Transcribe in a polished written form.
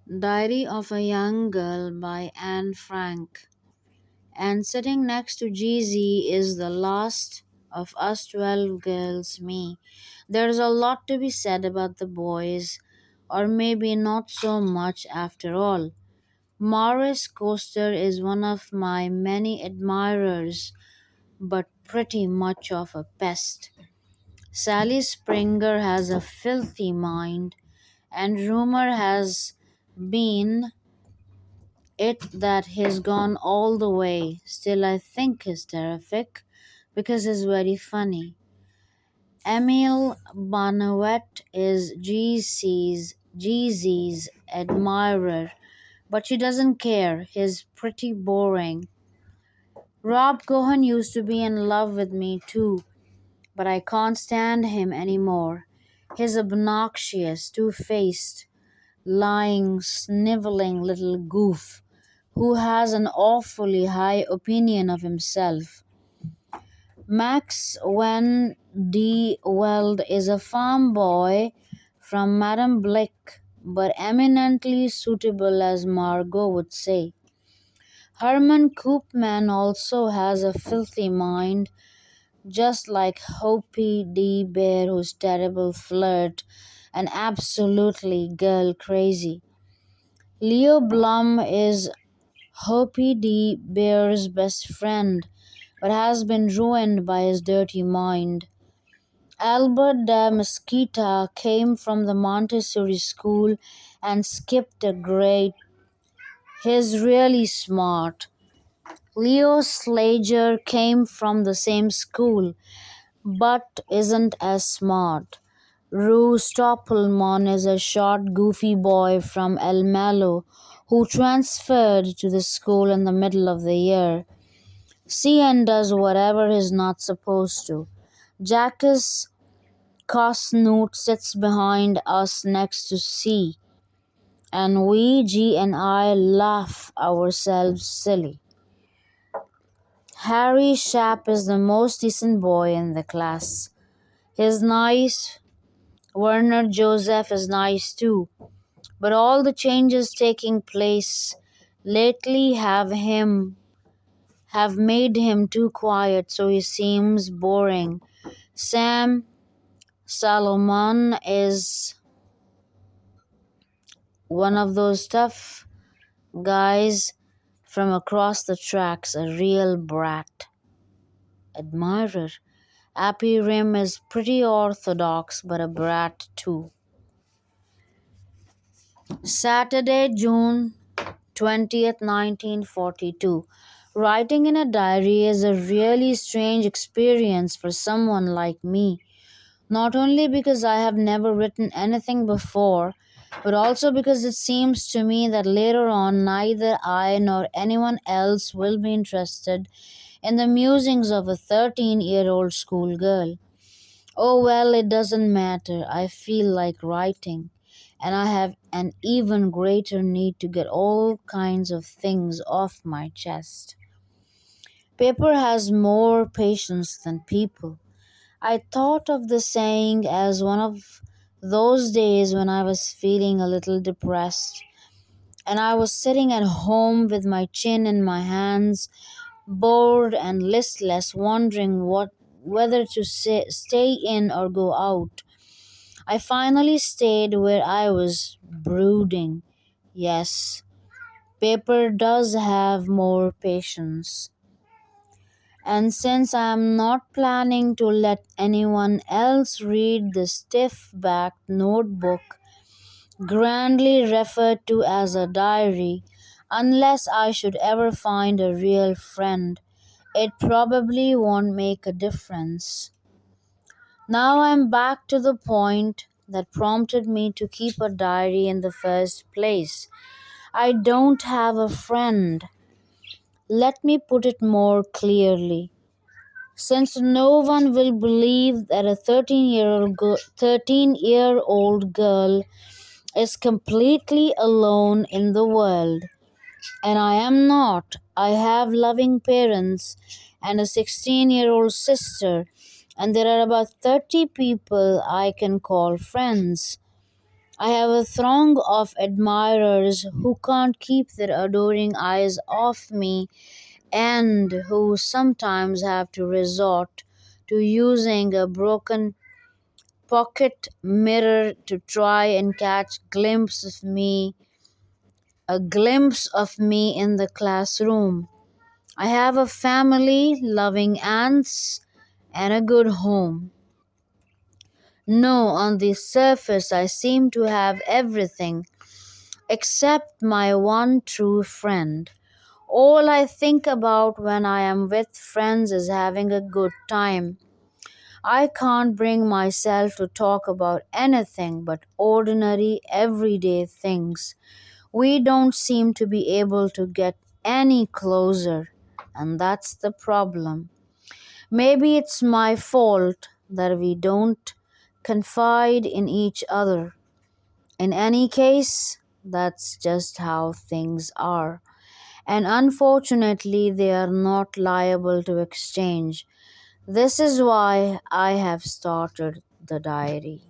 Diary of a Young Girl by Anne Frank. And sitting next to GZ is the last of us 12 girls, me. There's a lot to be said about the boys, or maybe not so much after all. Morris Coaster is one of my many admirers, but pretty much of a pest. Sally Springer has a filthy mind, and rumor has been it that he's gone all the way. Still, I think he's terrific because he's very funny. Emile Bonawet is GZ's admirer, but she doesn't care. He's pretty boring. Rob Cohen used to be in love with me too, but I can't stand him anymore. He's obnoxious, two-faced, lying, sniveling little goof who has an awfully high opinion of himself. Max Van de Velde is a farm boy from Madame Blick, but eminently suitable, as Margot would say. Herman Koopman also has a filthy mind, just like Hoppy D. Bear, who's terrible flirt and absolutely girl crazy. Leo Blum is Hoppy D. Bear's best friend, but has been ruined by his dirty mind. Albert de Mesquita came from the Montessori school and skipped a grade. He's really smart. Leo Slager came from the same school, but isn't as smart. Rue Stoppelman is a short, goofy boy from El Malo who transferred to the school in the middle of the year. CN does whatever he's not supposed to. Jacques Cosnoot sits behind us next to C, and we, G and I, laugh ourselves silly. Harry Shapp is the most decent boy in the class. He's nice. Werner Joseph is nice too. But all the changes taking place lately have made him too quiet, so he seems boring. Sam Salomon is one of those tough guys from across the tracks, a real brat. Admirer. Appy Rim is pretty orthodox, but a brat too. Saturday, June 20th, 1942. Writing in a diary is a really strange experience for someone like me. Not only because I have never written anything before, but also because it seems to me that later on neither I nor anyone else will be interested in the musings of a 13-year-old schoolgirl. Oh well, it doesn't matter. I feel like writing, and I have an even greater need to get all kinds of things off my chest. Paper has more patience than people. I thought of the saying as one of those days when I was feeling a little depressed, and I was sitting at home with my chin in my hands, bored and listless, wondering whether to stay in or go out. I finally stayed where I was brooding. Yes, paper does have more patience. And since I am not planning to let anyone else read the stiff backed notebook, grandly referred to as a diary, unless I should ever find a real friend, it probably won't make a difference. Now I'm back to the point that prompted me to keep a diary in the first place. I don't have a friend. Let me put it more clearly. Since no one will believe that a 13-year-old girl is completely alone in the world, and I am not. I have loving parents and a 16-year-old sister, and there are about 30 people I can call friends. I have a throng of admirers who can't keep their adoring eyes off me and who sometimes have to resort to using a broken pocket mirror to try and catch a glimpse of me in the classroom. I have a family, loving aunts, and a good home. No, on the surface I seem to have everything except my one true friend. All I think about when I am with friends is having a good time. I can't bring myself to talk about anything but ordinary, everyday things. We don't seem to be able to get any closer, and that's the problem. Maybe it's my fault that we don't confide in each other. In any case, that's just how things are. And unfortunately, they are not liable to exchange. This is why I have started the diary.